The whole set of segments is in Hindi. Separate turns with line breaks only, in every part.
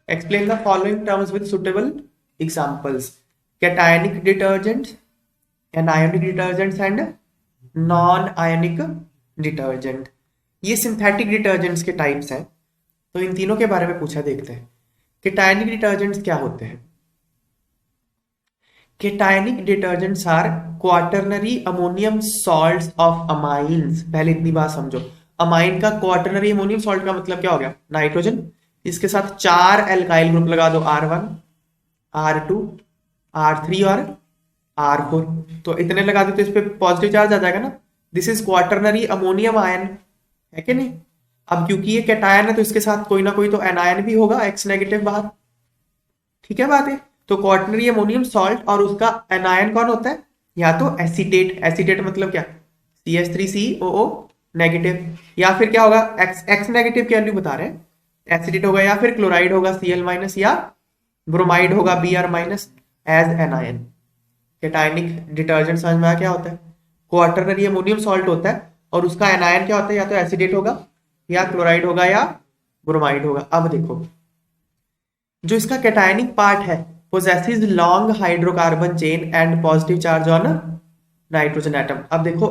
Explain the following terms with suitable examples. Cationic detergents, anionic detergents and non ionic detergent. ये सिंथेटिक डिटर्जेंट्स के टाइप्स हैं, तो इन तीनों के बारे में पूछा, देखते हैं। कैटायनिक डिटर्जेंट्स क्या होते हैं? Cationic detergents are quaternary ammonium salts of amines। पहले इतनी बात समझो। अमाइन का क्वाटरनरी अमोनियम सॉल्ट का मतलब क्या हो गया? नाइट्रोजन। इसके साथ 4 एल्काइल ग्रुप लगा दो, R1, R2, R3 और R4। तो इतने लगा दो तो इस पे पॉजिटिव चार्ज आ जाएगा ना। This is quaternary ammonium ion, है कि नहीं? अब क्योंकि ये कैटायन है तो इसके साथ कोई ना कोई तो एनायन भी होगा, X नेगेटिव बाहर। ठीक है बात है। तो क्वाटरनरी अमोनियम सॉल्ट और उसका एनायन कौन होता है? या तो एसीटेट। एसीटेट मतलब क्या? CH3COO negative. या फिर क्या होगा? एक्स नेगेटिव की वैल्यू बता रहे हैं, एसिडेट होगा। या फिर क्लोराइड होगा Cl माइनस, या ब्रोमाइड होगा Br minus as anion. Cationic detergent समझ में आया क्या होता है? क्वाटरनरी अमोनियम सॉल्ट होता है और उसका एनायन क्या होता है? या तो एसिडेट होगा, या क्लोराइड होगा, या ब्रोमाइड होगा। अब देखो, जो इसका कैटायनिक पार्ट है possesses long hydrocarbon chain and positive charge on nitrogen atom. अब देखो,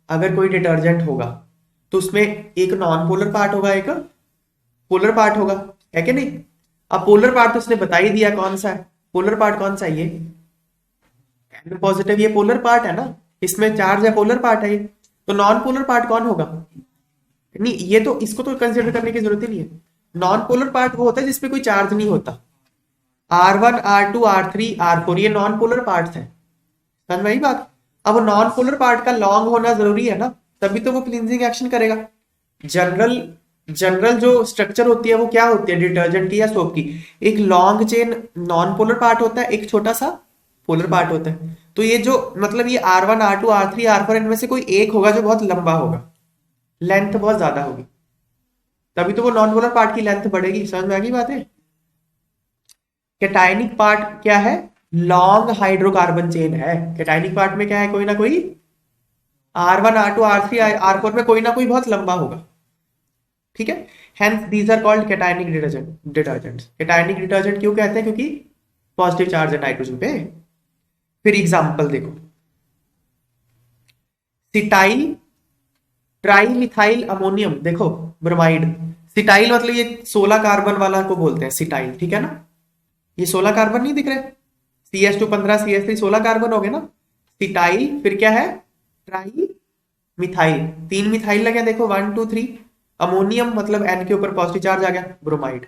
अगर कोई डिटर्जेंट होगा तो उसमें एक नॉन पोलर पार्ट होगा, एक पोलर पार्ट होगा, है कि नहीं? अब पोलर पार्ट तो उसने बता ही दिया कौन सा है। पोलर पार्ट कौन सा है? ये एन पॉजिटिव, ये पोलर पार्ट है ना, इसमें चार्ज है, पोलर पार्ट है ये। तो नॉन पोलर पार्ट कौन होगा? नहीं, ये तो इसको तो कंसिडर करने की जरूरत ही नहीं है। नॉन पोलर पार्ट वो होता है जिसपे कोई चार्ज नहीं होता। R1, R2, R3, R4 ये नॉन पोलर पार्ट्स हैं। समझ में आई बात? अब नॉन पोलर पार्ट का लॉन्ग होना जरूरी है ना, तभी तो वो क्लींजिंग एक्शन करेगा। जनरल जनरल जो स्ट्रक्चर होती है वो क्या होती है डिटर्जेंट की या सोप की? एक long chain non polar part होता है, एक छोटा सा पोलर पार्ट होता है। तो ये जो मतलब ये R1, R2, R3, R4 इनमें से कोई एक होगा जो बहुत लंबा होगा, लेंथ बहुत ज्यादा होगी, तभी तो वो नॉन पोलर पार्ट की लेंथ बढ़ेगी। समझ में आ गई बात है? कैटायनिक पार्ट क्या है? लॉन्ग हाइड्रोकार्बन चेन है। कैटायनिक पार्ट में क्या है? कोई ना कोई R1, R2, R3, R4 में कोई ना कोई बहुत लंबा होगा। ठीक है। Hence these are called cationic detergents. Cationic detergent क्यों कहते हैं? क्योंकि पॉजिटिव चार्ज है नाइट्रोजन पे। फिर एग्जांपल देखो, सिटाइल ट्राई मिथाइल अमोनियम, देखो ब्रोमाइड। सिटाइल मतलब ये 16 कार्बन वाला को बोलते हैं सिटाइल, ठीक है ना? ये 16 कार्बन नहीं दिख रहे? CH2 15, CH3 16 कार्बन हो गए ना। सिटाइल, फिर क्या है? ट्राई मिथाइल, 3 मिथाइल लगे, देखो 1 2 3। अमोनियम मतलब N के ऊपर पॉजिटिव चार्ज आ गया, ब्रोमाइड।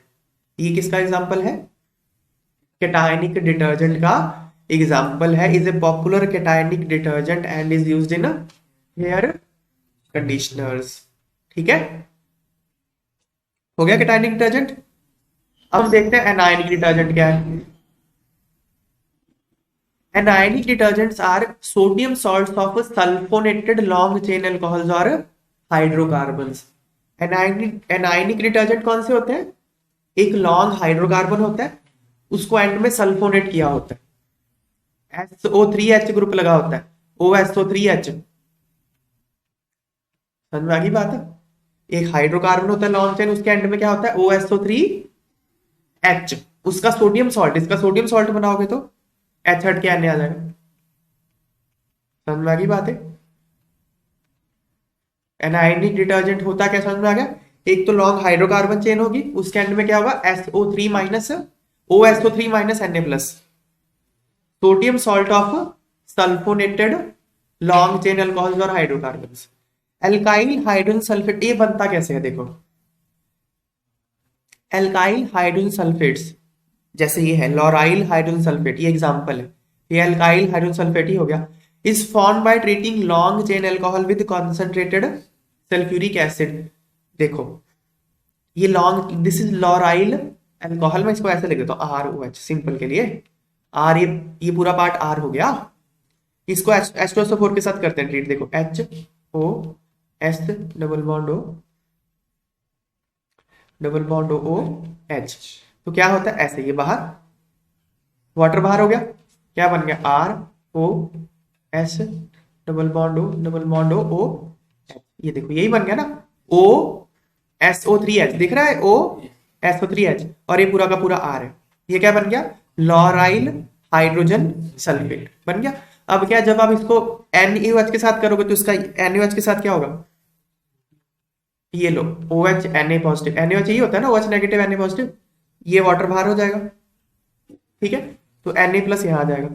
ये किसका एग्जाम्पल है? कैटायनिक डिटर्जेंट का एग्जाम्पल है। Is a popular cationic detergent and is used in hair conditioners. ठीक है, हो गया कैटायनिक डिटर्जेंट। अब हम देखते हैं एनायनिक डिटर्जेंट क्या है। Anionic detergents are sodium salts of sulfonated long chain alcohols or hydrocarbons। Anionic detergent कौन से होते हैं? एक लॉन्ग हाइड्रोकार्बन होता है, उसको एंड में सल्फोनेट किया होता है, SO3H ग्रुप लगा होता है, OSO3H। समझ में आ गई बात है? एक हाइड्रोकार्बन होता है लॉन्ग चेन, उसके एंड में क्या होता है? OSO3H। उसका सोडियम सॉल्ट, इसका सोडियम सॉल्ट बनाओगे तो H हट के आने आ जाएगा। समझ में आ गई बात है? एनायनिक डिटर्जेंट होता क्या, समझ में आ गया? एक तो लॉन्ग हाइड्रोकार्बन चेन होगी, उसके एंड में क्या होगा? SO3 minus OSO3 minus Na plus, sodium salt of sulphonated long chain alcohols और हाइड्रोकार्बन्स। एल्काइल हाइड्रोजन सल्फेट, ये बनता कैसे है देखो। एल्काइल हाइड्रोजन सल्फेट्स, जैसे ये है लॉराइल हाइड्रोजन सल्फेट, ये एग्जांपल है, ये एल्काइल हाइड्रोजन सल्फेट ही हो गया। Is form by treating long chain alcohol with concentrated sulphuric acid. देखो ये लॉन्ग, दिस इज लॉराइल अल्कोहल, मैं इसको ऐसे लिख देता हूँ ROH सिंपल के लिए। आर, ये पूरा पार्ट R हो गया। इसको H2SO4 के साथ करते हैं ट्रीट। देखो HOS double bond O double bond OH, तो क्या होता है? ऐसे, ये बाहर, वाटर बाहर हो गया, क्या बन गया? ROS double bond O double bond OH। ये देखो यही बन गया ना, OSO3H दिख रहा है, SO3H और ये पूरा का पूरा R है। ये क्या बन गया? लॉराइल हाइड्रोजन सल्फेट बन गया। अब क्या, जब आप इसको NaOH के साथ करोगे तो इसका NaOH के साथ क्या होगा? ये लो OH Na पॉजिटिव, NaOH यही होता है ना, OH नेगेटिव Na पॉजिटिव, ये वाटर बाहर हो जाएगा, ठीक है, तो Na प्लस यहां आ जाएगा।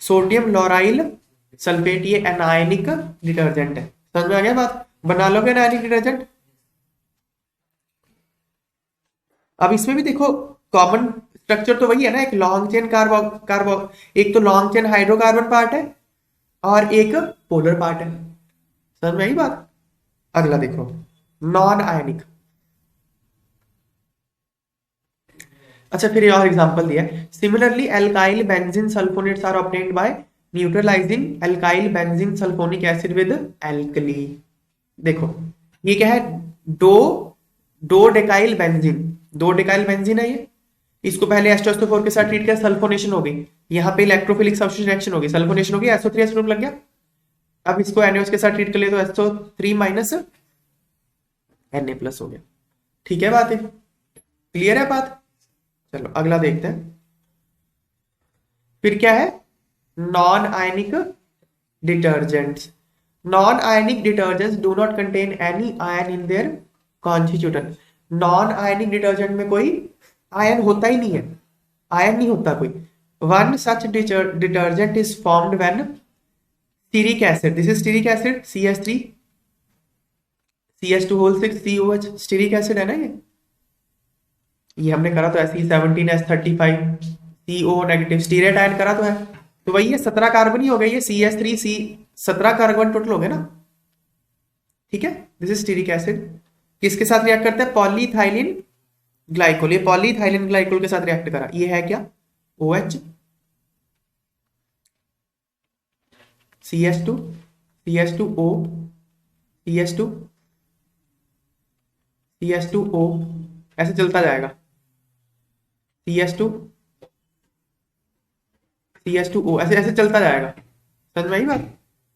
सोडियम लोराइल सल्फेट ये एनायनिक डिटर्जेंट है, समझ में आ गया बात? बना लोगे एनायनिक डिटर्जेंट। अब इसमें भी देखो कॉमन स्ट्रक्चर तो वही है ना, एक लॉन्ग चेन कार्बो कार्बो एक तो लॉन्ग चेन हाइड्रोकार्बन पार्ट है और एक पोलर पार्ट है, समझ में आई बात? अगला देखो नॉन आयनिक। अच्छा फिर ये और एग्जांपल दिया है, similarly alkyl benzene sulphonates are obtained by neutralising alkyl benzene sulphonic acid with alkali. देखो ये क्या है? दो डेकाइल बेंजीन, दो डेकाइल बेंजीन है ये, इसको पहले H2SO4 के साथ ट्रीट किया, सल्फोनेशन हो गई, यहाँ पे इलेक्ट्रोफिलिक सब्स्टिट्यूशन रिएक्शन होगी, सल्फोनेशन होगी, SO3H ग्रुप लग गया। अब इसको NaOH के साथ ट्रीट कर लिया तो SO3 माइनस Na प्लस हो गया, ठीक है बात है, क्लियर है बात? चलो अगला देखते हैं। फिर क्या है? Non ionic detergents. Non ionic detergents do not contain any ion in their constituent. Non ionic detergent में कोई आयन होता ही नहीं है, आयन नहीं होता कोई। One such detergent is formed when stearic acid, this is stearic acid CH3 CH2O6 COH, stearic acid है ना ये हमने करा तो Se17H35 CO negative, stearate ion करा तो है, तो वही है 17 कार्बन ही हो गए, ये CH3C 17 कार्बन टोटल हो गए ना, ठीक है। दिस इज स्टीरिक एसिड, किसके साथ रिएक्ट करता है? पॉलीथाइलिन ग्लाइकोल, ये पॉलीथाइलिन ग्लाइकोल के साथ रिएक्ट करा, ये है क्या? OH CH2 CH2O CH2 CH2O, ऐसे चलता जाएगा, CH2 CH2O, ऐसे ऐसे चलता जाएगा, समझ में आई बात?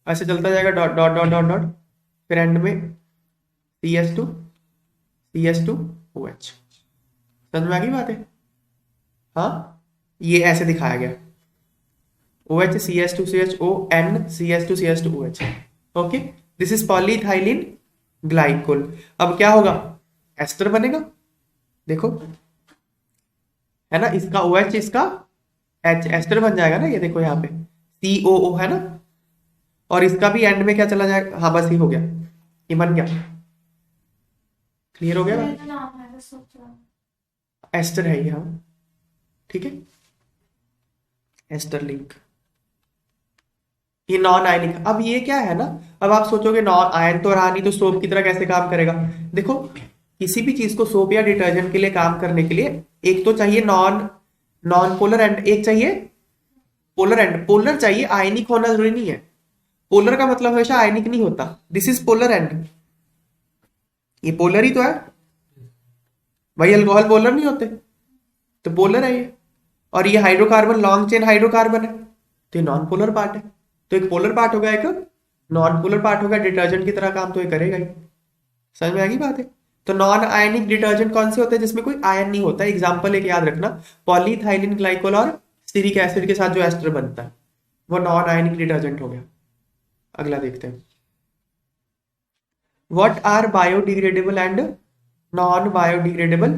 ऐसे चलता जाएगा, dot dot dot dot dot, फिर एंड में CH2 CH2OH, समझ में आ गई बात है? हाँ ये ऐसे दिखाया गया, OH CH2 CHO N CH2 CH2OH, okay, this is polyethylene glycol. अब क्या होगा? एस्टर बनेगा, देखो है ना, इसका OH इसका H, एस्टर बन जाएगा ना, ये देखो यहाँ पे COO है ना, और इसका भी एंड में क्या चला जाएगा? हाँ बस ही हो गया, ये बन गया, क्लियर हो गया? एस्टर है ये, हाँ ठीक है, एस्टर लिंक, ये नॉन आयनिक। अब ये क्या है ना, अब आप सोचोगे नॉन आयन तो रहा नहीं, तो सोप की तरह कैसे काम करेगा? देखो किसी भी चीज को सोप या डिटर्जेंट के लिए काम करने के लिए एक तो चाहिए नॉन पोलर एंड, एक चाहिए पोलर एंड। पोलर चाहिए, आयनिक होना जरूरी नहीं है, पोलर का मतलब हमेशा आयनिक नहीं होता। दिस इज पोलर एंड, ये पोलर ही तो है भाई, अल्कोहल पोलर नहीं होते, तो पोलर है ये। और ये हाइड्रोकार्बन लॉन्ग चेन हाइड्रोकार्बन है, तो ये नॉन पोलर पार्ट है, तो एक पोलर पार्ट होगा एक नॉन पोलर पार्ट होगा, डिटर्जेंट की तरह काम तो ये करेगा ही, समझ में आ गई बात है? तो नॉन आयनिक डिटर्जेंट कौन से होते हैं? जिसमें कोई आयन नहीं होता। एग्जांपल एक याद रखना, पॉलीथाइलिन ग्लाइकोल और स्टीरिक एसिड के साथ जो एस्टर बनता है वो नॉन आयनिक डिटर्जेंट हो गया। अगला देखते हैं, what are biodegradable and non biodegradable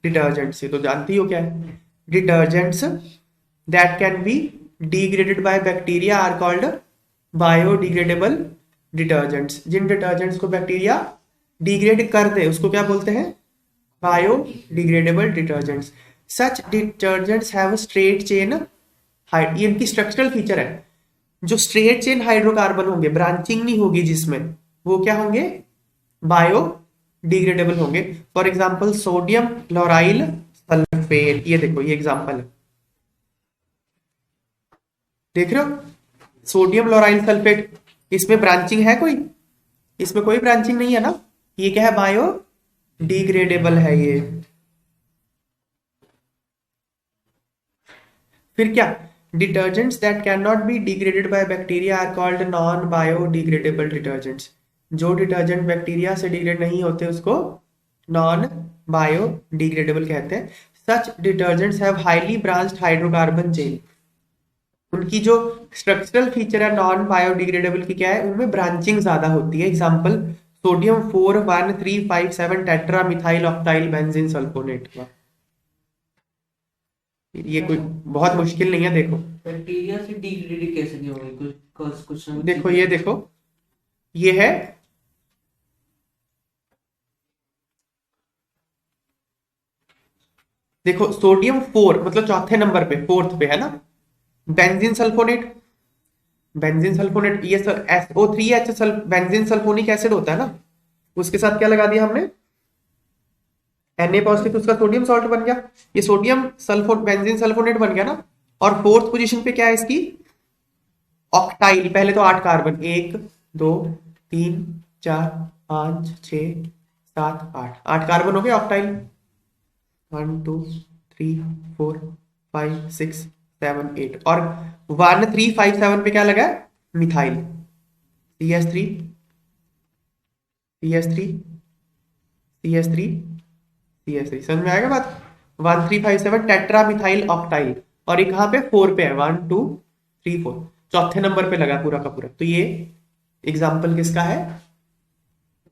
detergents? ये तो जानती हो क्या है, detergents that can be degraded by bacteria are called biodegradable detergents. जिन डिटर्जेंट्स को बैक्टीरिया डिग्रेड कर दे उसको क्या बोलते हैं? Biodegradable detergents. Such detergents have straight chain, ये इनकी स्ट्रक्चरल फीचर है, जो स्ट्रेट चेन हाइड्रोकार्बन होंगे, ब्रांचिंग नहीं होगी जिसमें, वो क्या होंगे? बायोडिग्रेडेबल होंगे। For example sodium lauryl sulphate, ये देखो ये एग्जांपल है, देख रहे हो सोडियम लोराइल सल्फेट, इसमें ब्रांचिंग है कोई? इसमें कोई ब्रांचिंग नहीं है ना, ये क्या है? बायोडिग्रेडेबल है ये। फिर क्या? Detergents that can not be degraded by bacteria are called non biodegradable detergents. जो डिटर्जेंट बैक्टीरिया से डिग्रेड नहीं होते उसको नॉन बायोडिग्रेडेबल कहते हैं। Such detergents have highly branched hydrocarbon chain. उनकी जो स्ट्रक्चरल फीचर है नॉन बायोडिग्रेडेबल की क्या है, उनमें ब्रांचिंग ज्यादा होती है। Example sodium 41357 tetra methyl octyl benzene sulphonate का। ये कोई बहुत मुश्किल नहीं है, देखो
बैक्टीरिया से डिग्रेड कैसे नहीं होगी, कुछ ना कुछ
देखो ये देखो, ये है देखो सोडियम 4 मतलब चौथे नंबर पे, फोर्थ पे है ना, बेंजीन सल्फोनेट। बेंजीन सल्फोनेट ये SO3H बेंजीन सल्फोनिक एसिड होता है ना, उसके साथ क्या लगा दिया हमने, Na पॉजिटिव, उसका सोडियम सॉल्ट बन गया। ये सोडियम सल्फो बेंजीन सल्फोनेट बन गया ना। और फोर्थ पोजीशन पे क्या है इसकी, ऑक्टाइल। पहले तो 8 कार्बन, 1 2 3 4 5 6 7 8, 8 कार्बन हो गए ऑक्टाइल। 1 2 3 4 5 6 7 8, और 1357 पे क्या लगा है, methyl. CS3 CS3 CS3 CS3, समझ में आएगा बात। 1357 टेट्रा मिथाइल ऑक्टाइल, और ये कहाँ पे, 4 पे है, 1 2 3 4, चौथे नंबर पे लगा पूरा का पूरा। तो ये एग्जाम्पल किसका है,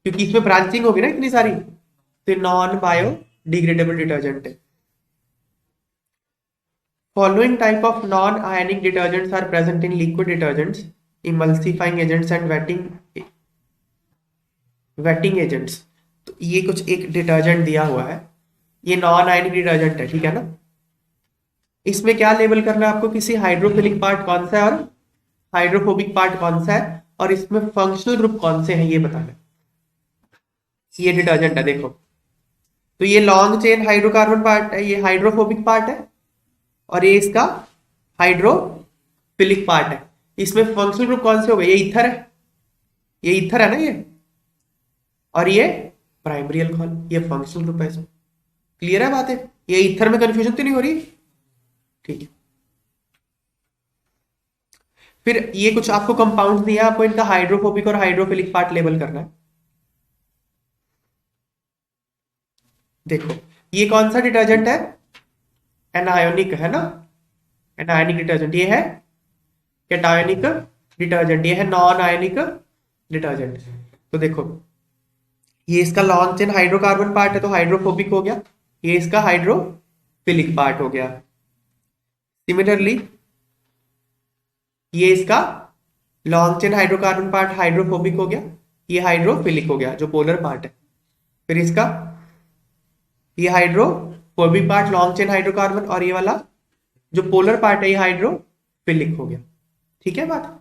क्योंकि इसमें ब्रांचिंग होगी ना इतनी सारी, तो नॉन बायो डिग्रेडेबल डिटर्जेंट है। Following type of non ionic detergents are present in liquid detergents, emulsifying agents and wetting agents. तो ये कुछ एक डिटर्जेंट दिया हुआ है, ये नॉन आयनिक डिटर्जेंट है, ठीक है ना। इसमें क्या लेबल करना है आपको, किसी हाइड्रोफिलिक पार्ट कौन सा है और हाइड्रोफोबिक पार्ट कौन सा है, और इसमें फंक्शनल ग्रुप कौन से हैं ये बताना। ये डिटर्जेंट है देखो, तो ये लॉन्ग चेन हाइड्रोकार्बन पार्ट है, ये हाइड्रोफोबिक पार्ट है, और ये इसका हाइड्रोफिलिक पार्ट है। इसमें फंक्शनल ग्रुप कौन से हो गए, ये ईथर है, ये ईथर है ना ये, और ये प्राइमरी अल्कोहल, ये फंक्शनल ग्रुप है इसमें। क्लियर है बातें, ये ईथर में कंफ्यूजन तो नहीं हो रही, ठीक है। फिर ये कुछ आपको कंपाउंड दिया, आपको इनका हाइड्रोफोबिक और हाइड्रोफिलिक पार्ट लेबल करना है। देखो ये कौन सा डिटर्जेंट है, एनायोनिक है ना, एनायोनिक डिटर्जेंट। ये है कैटायोनिक डिटर्जेंट, ये है नॉन आयनिक डिटर्जेंट। तो देखो ये इसका लॉन्ग चेन हाइड्रोकार्बन पार्ट है तो हाइड्रोफोबिक हो गया, ये इसका हाइड्रोफिलिक पार्ट हो गया। सिमिलरली ये इसका long chain hydrocarbon part hydrophobic हो गया, ये हाइड्रोफिलिक हो गया जो पोलर पार्ट है। फिर इसका ये hydrophobic part long chain hydrocarbon, और ये वाला जो पोलर पार्ट है ये हाइड्रोफिलिक हो गया। ठीक है बात।